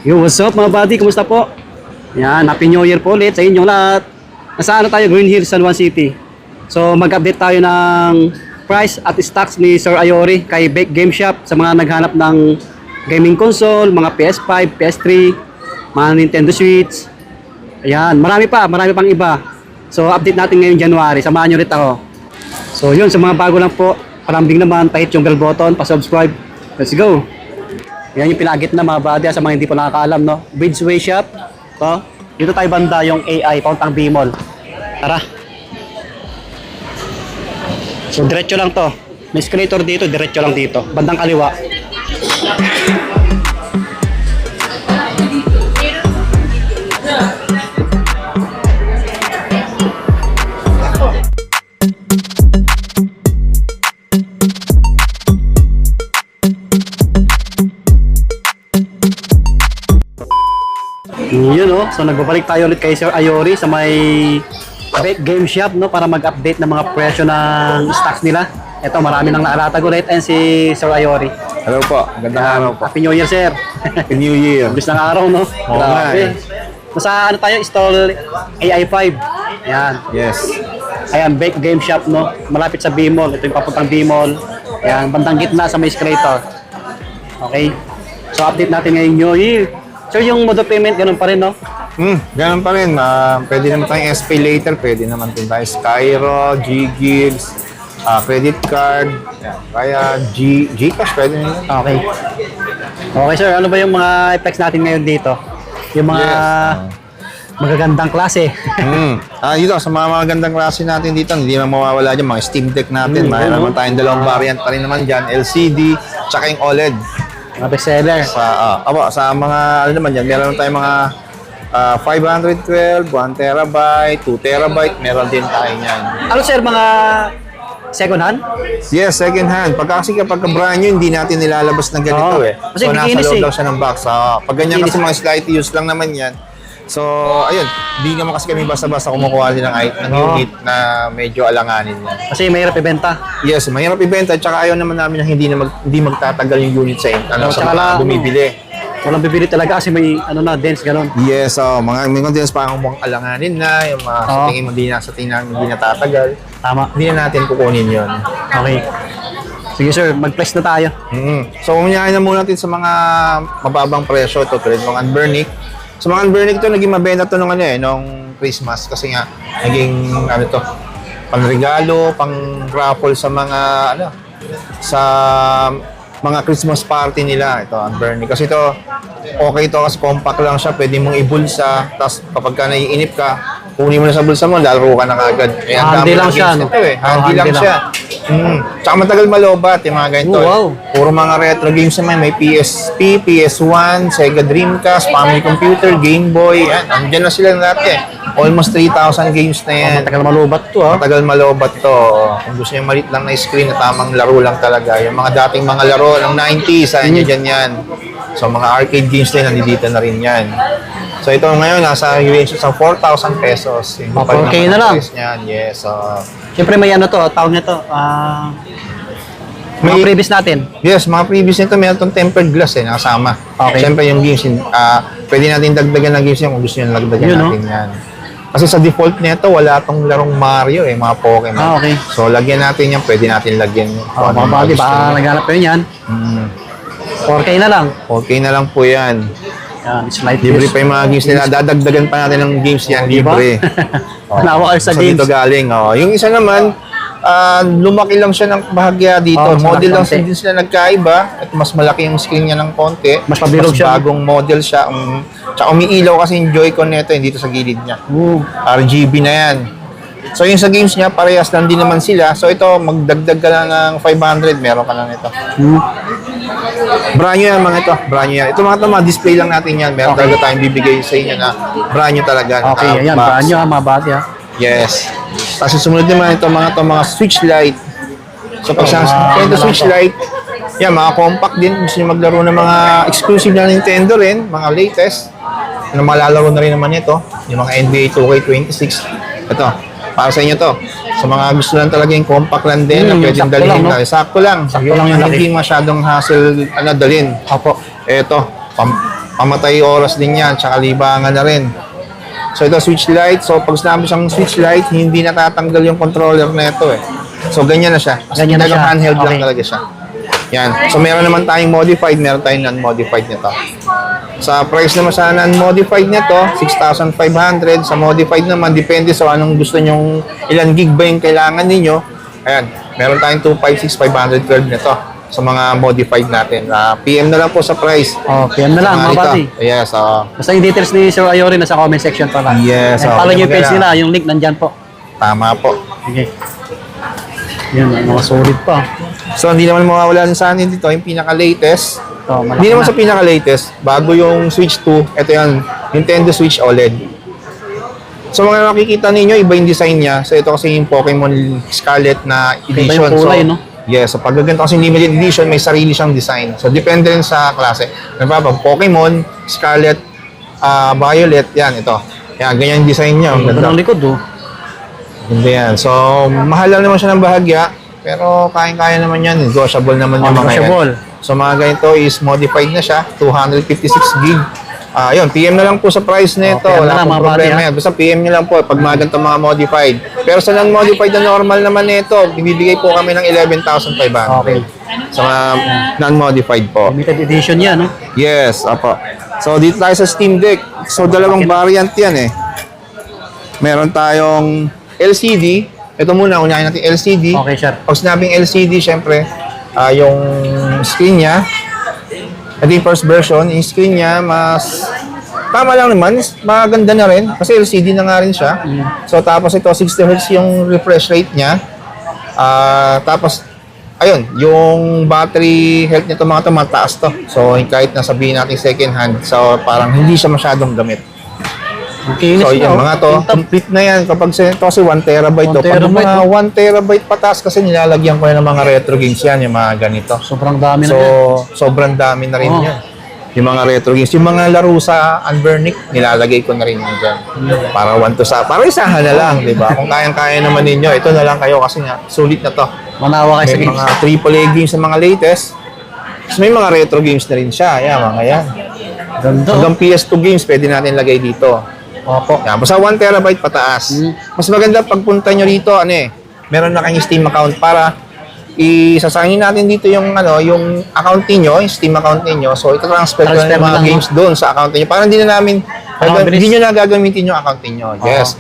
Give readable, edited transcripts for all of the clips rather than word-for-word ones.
Yo, what's up mga buddy? Kumusta po? Yan, Happy New Year po ulit sa inyong lahat. Nasa ano tayo? Green Hills, San Juan City. So mag-update tayo ng price at stocks ni Sir Ayori kay Bake Game Shop sa mga naghanap ng gaming console, mga PS5, PS3, mga Nintendo Switch. Ayan, marami pang iba. So update natin ngayong January. Samahan nyo rin ako. So yun, sa mga bago lang po, parambing naman, pahit yung bell button, pa-subscribe. Let's go! Yan yung pinagit na mga buddy sa mga hindi po nakakaalam, no? Bridgeway Shop. To. Dito tayo banda yung AI, pauntang B-Mall. Tara. So diretso lang to. May escalator dito, diretso lang dito. Bandang kaliwa. Yun o, so nagbabalik tayo ulit kay Sir Ayori sa may Bake Game Shop, no, para mag-update ng mga presyo ng stocks nila. Ito, marami nang naalatag ulit and si Sir Ayori. Hello po, gandang araw po. Happy New Year, Sir. Happy New Year. Bilis ng araw, no? Oo nga eh. Nasa ano tayo, stall AI5. Ayan. Yes. Ayan, Bake Game Shop, no? Malapit sa B-Mall. Ito yung papuntang B-Mall. Ayan, bandang gitna sa may escalator. Okay? So, update natin ngayong New Year. Sir, yung mode of payment, ganun pa rin, no? Ganun pa rin. Pwede naman tayong SPay later, pwede naman din tayo Skyro, G-Gigs, credit card, yan. Kaya Gcash, pwede naman. Okay. Okay, sir. Ano ba yung mga effects natin ngayon dito? Yung mga magagandang klase. Dito, sa mga magandang klase natin dito, hindi naman mawawala dyan, mga Steam Deck natin. Mayroon naman tayong dalawang variant pa rin naman dyan, LCD, tsaka yung OLED. Mga bestseller. Sa mga, ano naman dyan, meron tayong mga 512, 1 terabyte, 2 terabyte, meron din tayo niyan. Ano, sir, mga second hand? Yes, second hand. Kasi kapag brand new, hindi natin nilalabas ng ganito Kasi So, nasa kikinis loob lang siya ng box. Pag ganyan kasi mga slight use lang naman yan. So, ayun, hindi naman kasi kami basta-basta kumukuha din ng unit na medyo alanganin yan. Kasi mahirap ibenta. Yes, mahirap ibenta. Tsaka ayaw naman namin na hindi magtatagal yung unit sa mga bumibili. Walang bibili talaga kasi may dense gano'n. Yes, may contents pa akong mga alanganin na, yung mga sa tingin mo sa tingin namin hindi natatagal. Tama. Hindi na natin kukunin yun. Okay. Sige, sir, mag-place na tayo. So, umunyahin na muna natin sa mga mababang presyo. Ito, tulad ng Anbernic. Sa mga Anbernic ito, naging mabenta ito nung Christmas. Kasi nga, naging, pang-regalo, pang-raffle sa mga, sa mga Christmas party nila. Ito, Anbernic. Kasi ito, okay ito kasi compact lang siya. Pwede mong ibulsa. Tapos, kapag ka naiinip ka, kunin mo na sa bulsa mo, laro ka na kagad. Handy lang siya, no? Handy lang siya. Tsaka matagal malobat yung mga ganito. Wow. Puro mga retro games naman. May PSP, PS1, Sega Dreamcast, Family Computer, Game Boy. Yan. Andiyan na sila dati. Almost 3,000 games na yan. Matagal malubat to, Matagal malobat to. Kung gusto niyo malit lang na screen na tamang laro lang talaga. Yung mga dating mga laro ng 90s, ayan dyan yan. So mga arcade games din, nandito na rin yan. So ito ngayon, nasa range sa 4,000 pesos. 4K na lang. Yan, yes. Siyempre may tawag nito. Mga previous natin. Yes, mga previous nito, meron itong tempered glass nakasama. Okay. Siyempre yung games, pwede natin dagdagan ng games yan kung gusto nyo dagdagan natin yan. Kasi sa default nito, wala itong larong Mario mga Pokemon. Okay. So lagyan natin yan, pwede natin lagyan. Mga bagay, baka naghanap kayo yan. 4K na lang. Okay na lang po yan. Yan, slight Libre pa yung mga games nila. Dadagdagan pa natin ng games yan, libre. Nawa kayo sa games. Dito galing. Yung isa naman, lumaki lang siya ng bahagya dito. Model lang din sila nagkaiba. At mas malaki yung screen niya ng konti. Mas pabilog siya. Bagong model siya. Tsaka umiilaw kasi yung Joy-Con nito dito sa gilid niya. RGB na yan. So yung sa games niya, parehas lang din naman sila. So ito, magdagdag ka lang ng 500, meron ka lang ito. Brand new yan mga ito. Brand new yan. Ito mga display lang natin yan. Meron talaga tayong bibigay sa inyo na brand new talaga. Okay, ayan. Brand new mga bati Yes. Tapos sumunod naman ito mga switch light. So pag sa switch light, yan, mga compact din. Gusto nyo maglaro ng mga exclusive na Nintendo rin, mga latest. Malalaro na rin naman ito. Yung mga NBA 2K26. Ito, para sa inyo to. Sa mga gusto lang talaga yung compact lang din, na pwedeng dalhin na. Sakto lang. Sakto lang yung hindi masyadong hassle, dalhin. Opo. Ito, pamatay oras din yan, tsaka libangan na rin. So ito switch light. So pag sinabi siyang switch light, hindi natatanggal yung controller na ito eh. So ganyan na siya. Ganyan na siya. Handheld lang Okay. talaga siya. Yan. So meron naman tayong modified, meron tayong non-modified nito. Sa price naman sa non-modified nito, 6,500. Sa modified naman, depende sa anong gusto nyong, ilan gig ba yung kailangan ninyo. Ayan, meron tayong 256,512 nito sa mga modified natin. PM na lang po sa price. Oh, PM na lang, mga Dito. buddy. Yes, Basta yung details ni Sir Ayori nasa comment section pa lang. Yes, And okay, follow niyo yung page maganda. nila, yung link nandyan po. tama po. Okay. Yan, mga solid pa. So, hindi naman mawawala din sa atin dito, yung pinaka-latest. Ito, malaki Hindi naman na. sa pinaka-latest, bago yung Switch 2, ito yan, Nintendo Switch OLED. So, mga nakikita ninyo, iba yung design niya. So, ito kasi yung Pokemon Scarlet na Iba edition. yung kulay, so, no? Yes, so pag ganito kasi limited edition, may sarili siyang design. So, depende rin sa klase. Pag Pokemon, Scarlet, Violet, yan, ito. Yan, ganyan yung design niya. Ang Ito ganda. ng likod, oh. Ganda yan. So, mahal lang naman siya ng bahagya, pero kayang-kaya naman yan. Negotiable naman yung mga yan. Negotiable. So, mga ganito is modified na siya, 256 gig. Yun, PM na lang po sa price nito. PM na Wala lang, pong mga problema buddy, yan. Basta PM nyo lang po pag mga ganito mga modified. Pero sa non-modified na normal naman nito, bibigay po kami ng 11,500. Okay. Sa mga non-modified po. Limited edition yan, no? Yes, apo. So, dito tayo sa Steam Deck. So, dalawang variant yan eh. Meron tayong LCD. Ito muna, unahin natin LCD. Okay, sir. Pag sinabing LCD, syempre, yung screen niya, ito yung first version, yung screen niya, mas tama lang naman, maganda na rin, kasi LCD na nga rin siya. So, tapos ito, 60Hz yung refresh rate niya. Tapos, ayun, yung battery health nito mga ito, mataas to. So, kahit nasabihin natin second hand, so parang hindi siya masyadong gamit. Okay, So, yung mga to, complete na yan. Kapag ito kasi 1 terabyte to. 1 Pag terabyte, mga 1 terabyte pataas kasi nilalagyan ko na ng mga retro games yan, yung mga ganito. Sobrang dami So, na yan. sobrang dami na rin Oh. yan. Yung mga retro games. Yung mga laro sa Unburnic, nilalagay ko na rin yun dyan. Para para isahan na lang, di ba? Kung kayang-kaya naman ninyo, ito na lang kayo kasi nga, sulit na to. Manawa kayo sa May games. mga AAA games na mga latest. Tapos may mga retro games na rin siya. Yan, mga yan. Ganda. Hanggang PS2 games, pwede natin lagay dito. Opo. Yan, basta 1 terabyte pataas. Mas maganda pagpunta nyo rito, meron na kayong Steam account para isasangin natin dito yung yung account niyo, yung Steam account niyo. So ito-transfer ko na Transfer yung mo mga lang, games doon sa account niyo. Para hindi na namin Bilis. hindi niyo na gagamitin yung account niyo. Yes.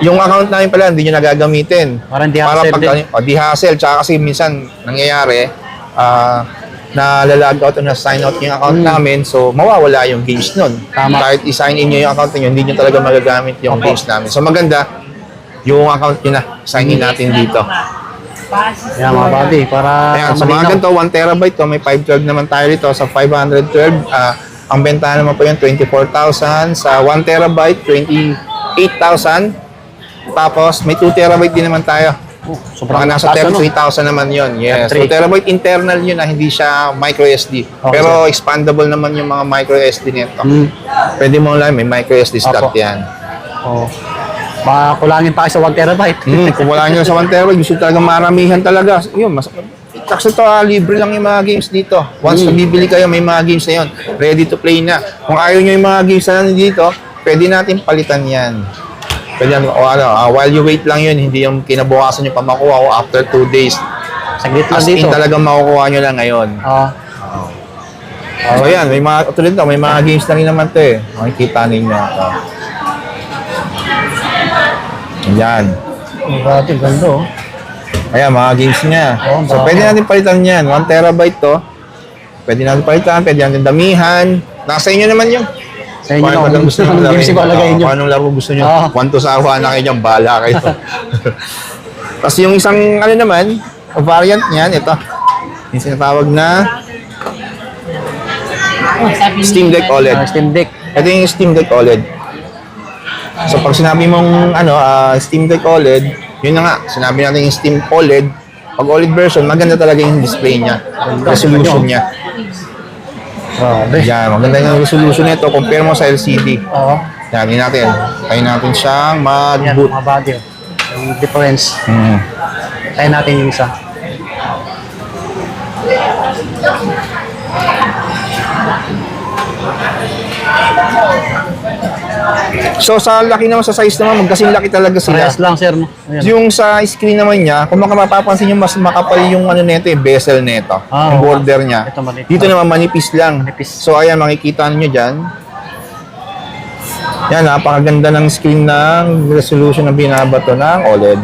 Yung account namin pala hindi niyo na gagamitin. Parang di hassle din. di hassle, tsaka kasi minsan nangyayari na lalag out o na sign out yung account namin, so mawawala yung games nun. Tama. Kahit i-sign in nyo yung account niyo, hindi nyo talaga magagamit yung games namin. So maganda, yung account nyo na, sign in natin dito. Yan, mga buddy. Para Ayan, sa mga ganito, 1 terabyte to, may 512 naman tayo dito. Sa 512, ang benta naman po yun, 24,000. Sa 1 terabyte, 28,000. Tapos, may 2 terabyte din naman tayo. sobrang Mga nasa taas, ano? 33,000 naman yun. Yes. So, 33. terabyte internal yun na hindi siya micro SD. Okay, Pero expandable naman yung mga micro SD nito. Pwede mo lang, may micro SD slot Opo. yan. Oh. Baka kulangin pa kayo sa 1 terabyte. Kung wala nyo sa 1 terabyte, gusto talaga maramihan talaga. Yun, kasi ito, libre lang yung mga games dito. Once na bibili kayo, may mga games na yun. Ready to play na. Kung ayaw nyo yung mga games na nandito, pwede natin palitan yan. Pwede yan, while you wait lang yun, hindi yung kinabukasan nyo pa makuha o after 2 days. Saglit lang As in dito. talagang makukuha nyo lang ngayon. So yan, may mga, tulad na, may mga games na rin naman ito eh. Makikita ninyo. Yan. Grabe, ganda, oh. Ayan, mga games niya. So, pwede natin palitan yan. 1 terabyte to. Pwede natin palitan, pwede natin damihan. Nasa inyo naman yun. Sa inyo Kung na, anong gusto nyo anong games laro. ibalagay nyo. Kung anong laro gusto nyo. Oo. 1 to sawa na kayo dyan, bahala kayo. Tapos yung isang, naman, variant niyan, ito. Yung sinatawag na Steam Deck OLED. Steam Deck. Ito yung Steam Deck OLED. So pag sinabi mong Steam Deck OLED, yun na nga, sinabi natin yung Steam OLED. Pag OLED version, maganda talaga yung display niya, resolution niya. Grabe. Yan, maganda yung resolution nito compare mo sa LCD. Oo. Yan, yun natin. Tayo natin siyang Yan, mag-boot. mga buddy. Oh. Yung difference. Tayo natin yung isa. So sa laki naman, sa size naman, magkasing laki talaga sila. Parehas lang, sir. No? Ayan. Yung sa screen naman niya, kung mapapansin nyo, mas makapal yung ano nito, yung bezel nito. Ah, yung oo. border niya. Ito manipis. Dito naman manipis lang. Manipis. So ayan, makikita niyo diyan. Yan, napakaganda ng screen ng resolution na binabato ng OLED.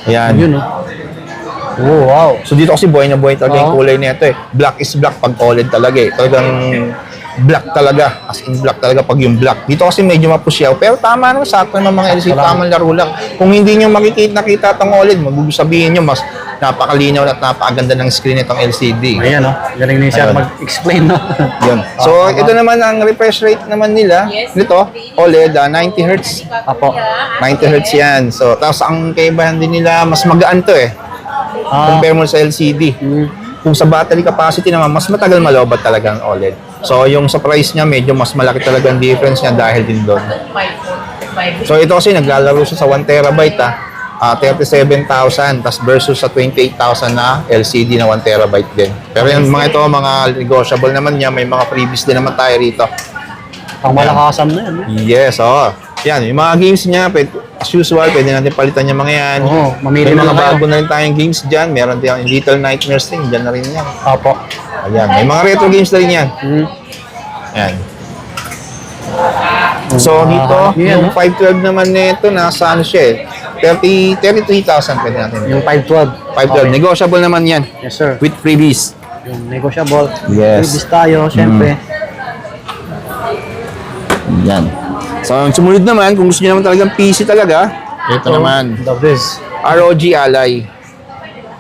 Ayan. Yun, no? Oh, wow. So dito kasi buhay na buhay talaga yung Oo. kulay nito eh. Black is black pag OLED talaga eh. Talagang black talaga. As in black talaga pag yung black. Dito kasi medyo mapusyaw. Pero tama naman, sakto naman mga LCD. Tamang laro lang. Kung hindi nyo nakita itong OLED, sabihin nyo mas napakalinaw at napakaganda ng screen itong LCD. Ayan, no? Galing ni sir Ayun. mag-explain, no? Yun. So ito naman ang refresh rate naman nila. Nito, OLED, 90 Hz. Apo. 90 Hz yan. So, tapos ang kaibahan din nila, mas magaan to eh. Compare mo sa LCD. Kung sa battery capacity naman, mas matagal malobat talaga ang OLED. So, yung sa price niya, medyo mas malaki talaga ang difference niya dahil din doon. So, ito kasi naglalaro siya sa 1 terabyte 37,000 tas versus sa 28,000 na LCD na 1 terabyte din. Pero yung mga ito, mga negotiable naman niya, may mga freebies din naman tayo rito. Pang malakasan na yan. no? Yes, oo. Yan, yung mga games niya, as usual, pwede natin palitan yung mga yan. Oo, mamili May na mga lang kayo. bago na rin tayong games dyan. Meron din yung Little Nightmares din, dyan na rin yan. Apo. Ayan, may mga retro games na rin yan. Ayan. So, dito, yan, yung no? 512 naman nito, nasa ano siya eh. 33,000 pwede natin. Yung 512. 512, negotiable naman yan. Yes, sir. With freebies. Yung negotiable. Yes. Freebies tayo, syempre. Yan. So, ang sumunod naman, kung gusto niyo naman talagang PC talaga, ito naman, The best. ROG Ally.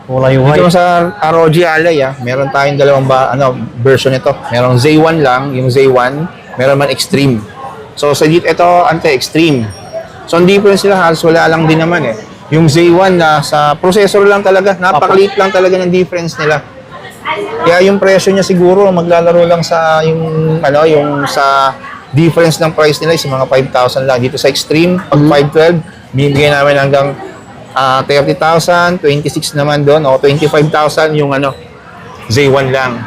Kulay Dito white. sa ROG Ally, meron tayong dalawang version nito. Merong Z1 lang, yung Z1, meron man Extreme. So, sa dito, ito, anti-Extreme. So, ang difference nila, halos wala lang din naman eh. Yung Z1 na sa processor lang talaga, napakaliit lang talaga ng difference nila. Kaya yung presyo niya siguro, maglalaro lang sa yung sa difference ng price nila is mga 5,000 lang. Dito sa Extreme, pag 512, binibigay namin hanggang 30,000, 26 naman doon, o 25,000 yung Z1 lang.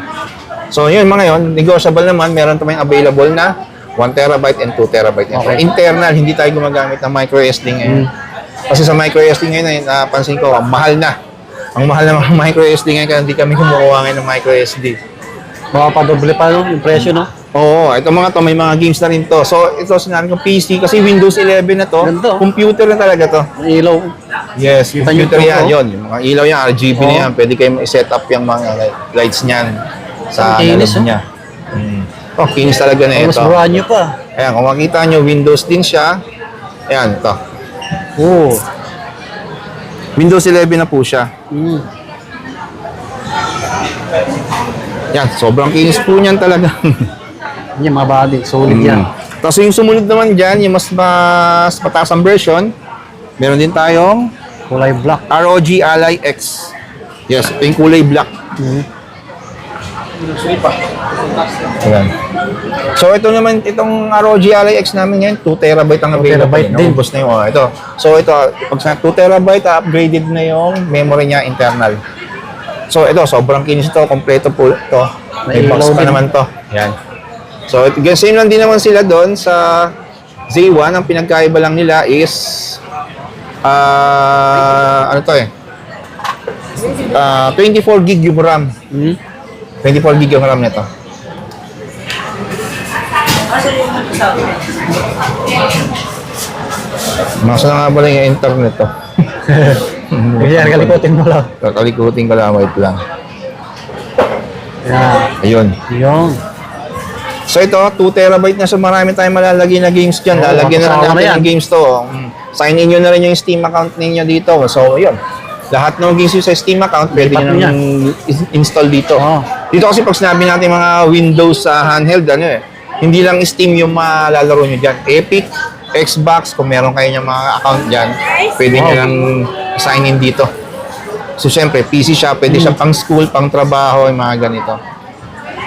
So yun mga yun, negotiable naman, meron tayong available na 1 terabyte and 2 terabyte. Okay. Internal, hindi tayo gumagamit ng micro SD ngayon. Kasi sa micro SD ngayon, napansin ko, ang mahal na. Ang mahal na mga micro SD ngayon, kaya hindi kami kumukuha ngayon ng micro SD. Baka pa doble pa, no? Yung presyo, no? Oo, ito mga to, may mga games na rin to. So, ito sinabi kong PC, kasi Windows 11 na to, Ganda. computer na talaga to. Ang ilaw. Yes, Kita niyo computer to, yan, oh. yun. Yung mga ilaw yan, RGB na yan. Pwede kayo i-set up yung mga lights niyan sa Ang kinis, loob niya. Oh, kinis talaga na Mas ito. brand new pa. Ayan, kung makita nyo, Windows din siya. Ayan, ito. Oo. Windows 11 na po siya. Yan, sobrang kinis po niyan talaga. Yan, mga body. Solid yan. Tapos yung sumunod naman dyan, yung mas mataas ang version, meron din tayong Kulay black. ROG Ally X. Yes, ito yung kulay black. Ayan. So ito naman, itong ROG Ally X namin ngayon, 2 terabyte ang 2 available. terabyte din. Naubos na yung ito. So ito, pag sa 2 terabyte, upgraded na yung memory niya internal. So ito, sobrang kinis ito, kompleto po ito. May May box ilaw pa din. naman to. Yan. So same lang din naman sila doon sa Z1. Ang pinagkaiba lang nila is ano to 24 gig yung RAM. 24 gig yung RAM nito. Masa na nga pala yung internet to. Kaya kalikutin mo lang. Kakalikutin ko lang, wait lang. Yan. Ayun. Yung. So ito, 2 terabyte na, so marami tayong malalagay na games dyan. Oo, Lalagyan na kasama lang na natin yan. ng games to. Sign in nyo na rin yung Steam account ninyo dito. So, yun. Lahat ng games yung sa Steam account, pwede Lipat nyo mo yan. nang install dito. Oo. Dito kasi pag sinabi natin mga Windows sa handheld, hindi lang Steam yung malalaro nyo dyan. Epic, Xbox, kung meron kayo ng mga account dyan, pwede nyo nang sign in dito. So, syempre, PC siya, pwede siya pang school, pang trabaho, yung mga ganito.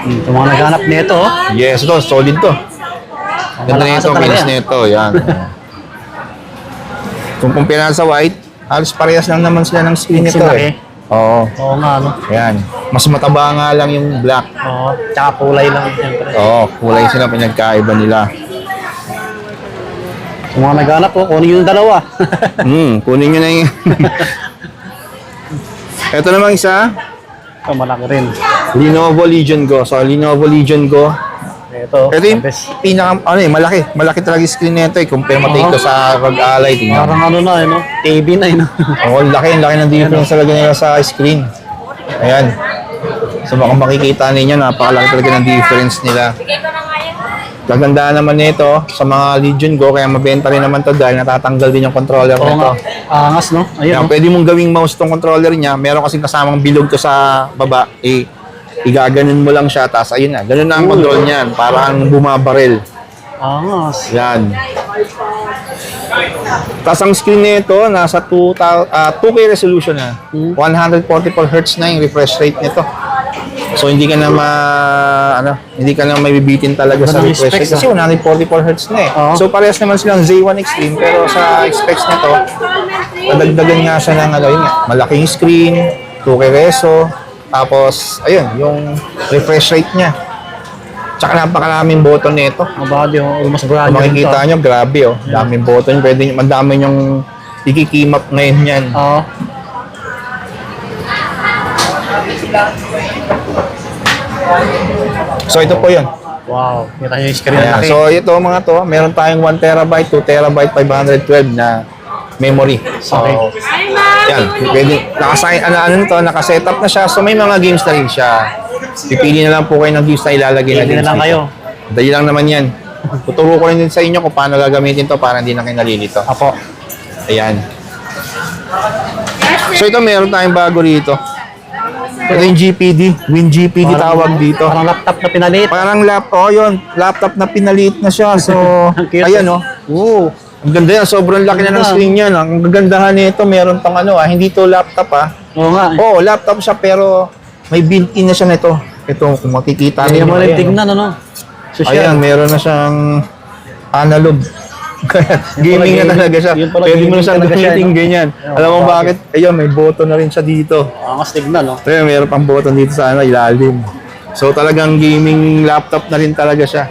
Ito mga naghanap nito, oh. Yes, ito, solid to. Ganda na ito, Malakasan talaga kinis yan. na ito, yan. Kung kumpira sa white, halos parehas lang naman sila ng screen nito Laki. eh. Oo. Oo nga, no? Ayan. Mas mataba nga lang yung black. Oo. Tsaka kulay lang, siyempre. Oo, kulay sila pinagkaiba nila. Sa mga naghanap po, kunin yung dalawa. Kunin nyo na yung... Ito namang isa, Ito, malaki rin. Lenovo Legion Go. So, Lenovo Legion Go. Ito, Ito yung the best. malaki. Malaki talaga yung screen nito eh. Compare mo ito sa ROG Ally. Tingnan. Parang ano na, no? TV na, no? Oo, laki ng difference talaga nila sa screen. Ayan. So, baka makikita ninyo, napakalaki talaga ng difference nila. Kagandaan naman nito sa mga Legion Go, kaya mabenta rin naman to dahil natatanggal din yung controller Oo nga. nito. Angas, no? Ayun, Yan, pwede mong gawing mouse tong controller niya. Meron kasing kasamang bilog to sa baba. Igaganon mo lang siya, tapos ayun na. Ganun na ang control niyan. Parang bumabaril. Angas. Yan. Tapos ang screen nito, nasa 2K resolution na. 144 Hz na yung refresh rate nito. So hindi ka na hindi ka na mabibitin talaga sa Ganun yung refresh rate specs, kasi 144 Hz na eh. Oo. So parehas naman silang Z1 Extreme pero sa specs nito, nadagdagan nga siya ng yun nga, malaking screen, 2K reso, tapos ayun, yung refresh rate niya. Tsaka napakaraming button nito. Ang body, almost brand Kung new rin to. makikita nyo, grabe oh. Daming button. Pwede madami yung ikikimap ngayon yan. Oo. So ito po yun. Wow. Kita nyo yung screen na Ayan. laki. So ito mga to, meron tayong 1 terabyte, 2 terabyte, 512 na memory. So, yan. Pwede, nakasetup na siya. So may mga games na rin siya. Pipili na lang po kayo ng games na ilalagay na Pili games na lang dito. kayo. Dali lang naman yan. Tuturo ko rin din sa inyo kung paano gagamitin to para hindi na kayo nalilito. Apo. Ayan. So ito meron tayong bago rito. Ito yung GPD. WinGPD tawag dito. Parang laptop na pinalit. Parang yun. Laptop na pinaliit na siya. So, Ang cute. ayan oh. Oo. Ang ganda yan. Sobrang laki na ng Ganda. screen yan. Ang gagandahan nito, meron pang hindi to laptop Oo nga. Oo, laptop siya pero may built-in na siya nito. Ito, kung makikita Hindi niyo. mo rin ayan, tignan, ano? Ayan, meron na siyang analog. Gaming na talaga siya. Yun pala, Pwede mo na gaming siyang talaga siya, gamitin no? ganyan. Ayun, Alam mo bakit? bakit? Ayun, may button na rin siya dito. Angas tignan, no? Ayun, meron pang button dito sa ilalim. So talagang gaming laptop na rin talaga siya.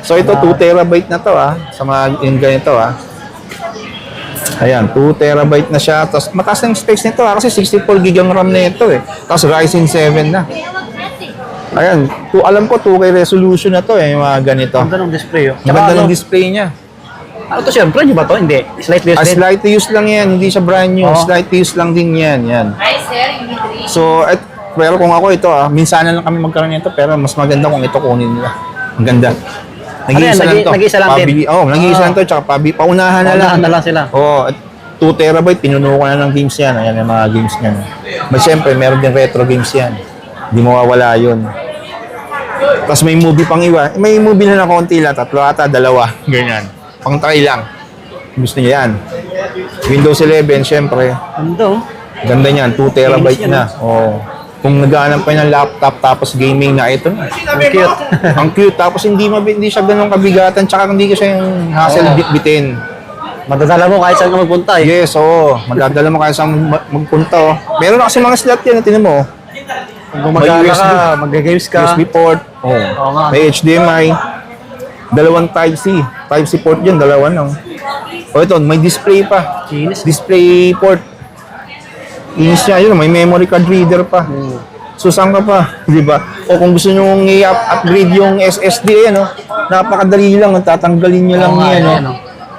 So ito 2 terabyte na to sa mga yung ganito Ayan, 2 terabyte na siya. Tapos mataas na yung specs nito kasi 64 gig ang RAM na ito Tapos Ryzen 7 na. Ayan, alam ko 2K resolution na to yung mga ganito. Ganda ng display, oh. Ang Tsaka ganda ano, ng display niya. ano to siya? Brand new ba to? Hindi. Slightly used din. Slight use lang yan, hindi siya brand new. Oo. Slight use lang din yan. Hi, sir. Yung green. So, pero kung ako ito minsan na lang kami magkaroon nito pero mas maganda kung ito kunin nila. Ang ganda. Nag-iisa Ano yan? lang to. Nag-iisa lang din? Nag-iisa lang to. Tsaka paunahan na lang. Paunahan na lang sila. Oo. 2 terabyte, pinuno ko na ng games yan. Ayan yung mga games niyan. May siyempre, meron din retro games yan. Hindi mawawala yun. Tapos may movie pang iba. May movie na konti lang. 3 ata, 2. Ganyan. Pang try lang. Gusto niya yan. Windows 11, siyempre. Ano? Ganda niyan, 2 terabyte na. Oh. Kung naghahanap pa ng laptop tapos gaming na, ito na. Ang cute. Ang cute. Tapos hindi siya ganun kabigatan tsaka hindi ka siya yung hassle bitbitin. Madadala mo kahit saan ka magpunta, eh. Yes, oo. Madadala mo kaya saan magpunta. Meron na kasi mga slot yan. Tinan mo. Kung gumagala USB. ka, mag-games ka. USB port. Oo nga. May HDMI. Dalawang Type-C. Type-C port yun. Dalawa lang. Ito, may display pa. Kinis. Display port. Inis niya yun. May memory card reader pa. So, saan ka pa? Di ba? O kung gusto nyo i-upgrade yung SSD, napakadali lang. Tatanggalin nyo lang Oo nga, yan. ayan,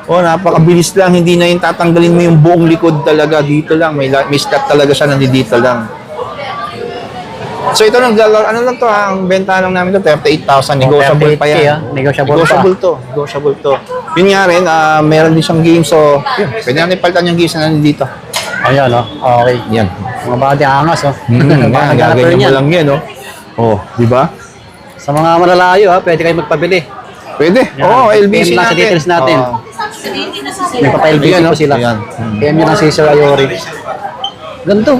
Napakabilis lang. Hindi na yung tatanggalin mo yung buong likod talaga. Dito lang. May slot talaga siya nandito lang. So ito lang to ang benta lang namin to 38,000, negotiable pa yan. Negotiable pa. Negotiable to. Yun nga rin, meron din siyang game so yun, pwede natin palitan yung games na nandito. Ayan, oh. Okay. Yan. Mga body angas, oh. Yan, gaganyan mo lang yan, di ba? Sa mga malalayo, pwede kayo magpabili. Pwede. Yan. LBC PM lang sa natin. details natin. Oo. Nagpapa-LBC Ayan, po sila. ayan. PM nyo lang si Sir Ayori. Ganito.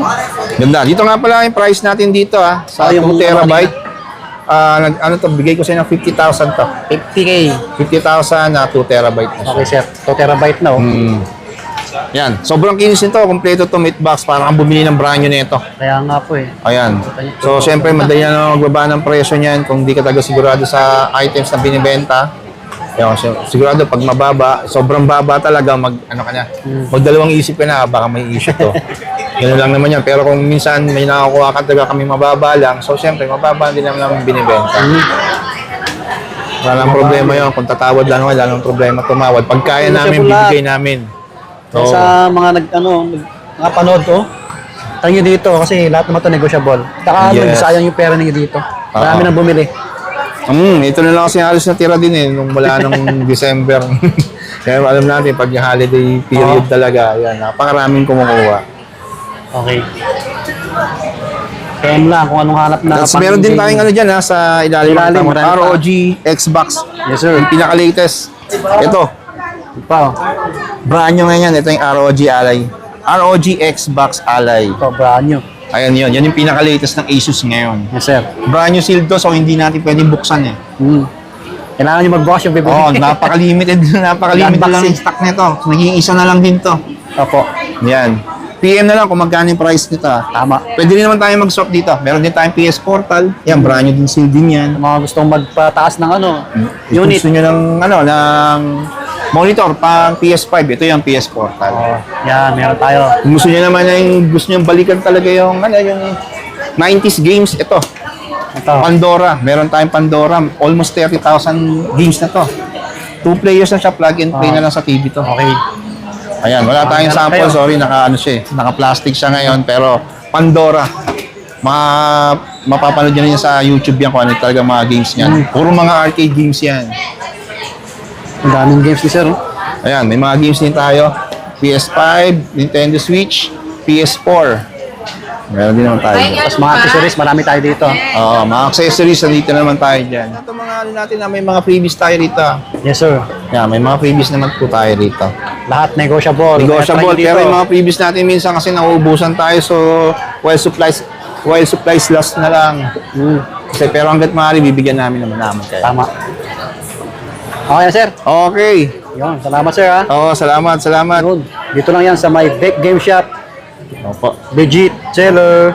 Ganda. Dito nga pala yung price natin dito sa 2 yung terabyte. Bigay ko sa inyo ng 50,000 to. 50K. 50,000 na 2 terabyte na siya. Okay, sir. 2 terabyte na, oh. Yan, sobrang kinis nito. Kompleto to meat box. Parang kang bumili ng brand new nito. Kaya nga po eh. Ayan. So, syempre, madali na magbaba ng presyo niyan kung di ka talaga sigurado sa items na binibenta. Yan, sigurado pag mababa, sobrang baba talaga, magdalawang isip ka na, baka may issue to. Ganun lang naman yan. Pero kung minsan may nakakuha ka talaga kami mababa lang, so syempre, mababa din naman binibenta. Wala nang problema yun. Kung tatawad lang naman, wala nang problema tumawad. Pag kaya namin, bibigay namin. So, Sa mga nakapanood to, tayo nyo dito kasi lahat naman ito negotiable. Saka Yes. sayang yung pera ninyo dito. Marami nang bumili. ito na lang kasi halos natira din nung mula nung December. Kaya alam natin, pag yung holiday period talaga, yan, napakaraming kumukuha. Okay. Kaya lang kung anong hanap na Tapos meron din tayong dyan sa ilalim ng marami pa. ROG Xbox. Yes, sir. Yung pinaka-latest. Ito. Pa. Brand new ngayon. Ito yung ROG Ally. ROG Xbox Ally. Ito, brand new. Ayan yun. Yan yung pinaka-latest ng Asus ngayon. Yes, sir. Brand new sealed to, so hindi natin pwedeng buksan Kailangan nyo mag-box yung bibili. Oo, napaka-limited. Napaka-limited lang Unboxing. yung stock nito. Naging isa na lang din to. Opo. Yan. PM na lang kung magkano yung price nito. Tama. Pwede rin naman tayo mag-swap dito. Meron din tayong PS Portal. Yan, brand new din sealed din yan. Mga gustong magpataas ng Kung unit. gusto nyo ng monitor pang PS5, ito yung PS Portal. Yan, meron tayo. Kung gusto nyo naman gusto nyo balikan talaga yung 90s games, ito. Ito. Pandora. Meron tayong Pandora. Almost 30,000 games na to. 2 players na siya, plug and play na lang sa TV to. Okay. Ayan, wala tayong meron sample, kayo. sorry, naka-plastic siya ngayon, pero Pandora. Mapapanood nyo rin sa YouTube yan kung ano talaga mga games niyan. Puro mga arcade games yan. Ang daming games ni sir. Ayan, may mga games din tayo. PS5, Nintendo Switch, PS4. Meron din naman tayo. Tapos mga accessories, marami tayo dito. Oo, mga accessories, nandito naman tayo dyan. Ito mga natin na may mga freebies tayo rito. Yes, sir. Yan, may mga freebies naman po tayo rito. Lahat negotiable. Negotiable, Kaya try nyo pero dito. yung mga freebies natin minsan kasi nauubusan tayo, so while supplies last na lang. Kasi pero hanggat maaari, bibigyan namin kayo. Tama. Okay, sir. Okay. Yun, salamat sir ha. Oo, salamat. Yun. Dito lang yan sa my Big Game Shop. Opo. Legit seller.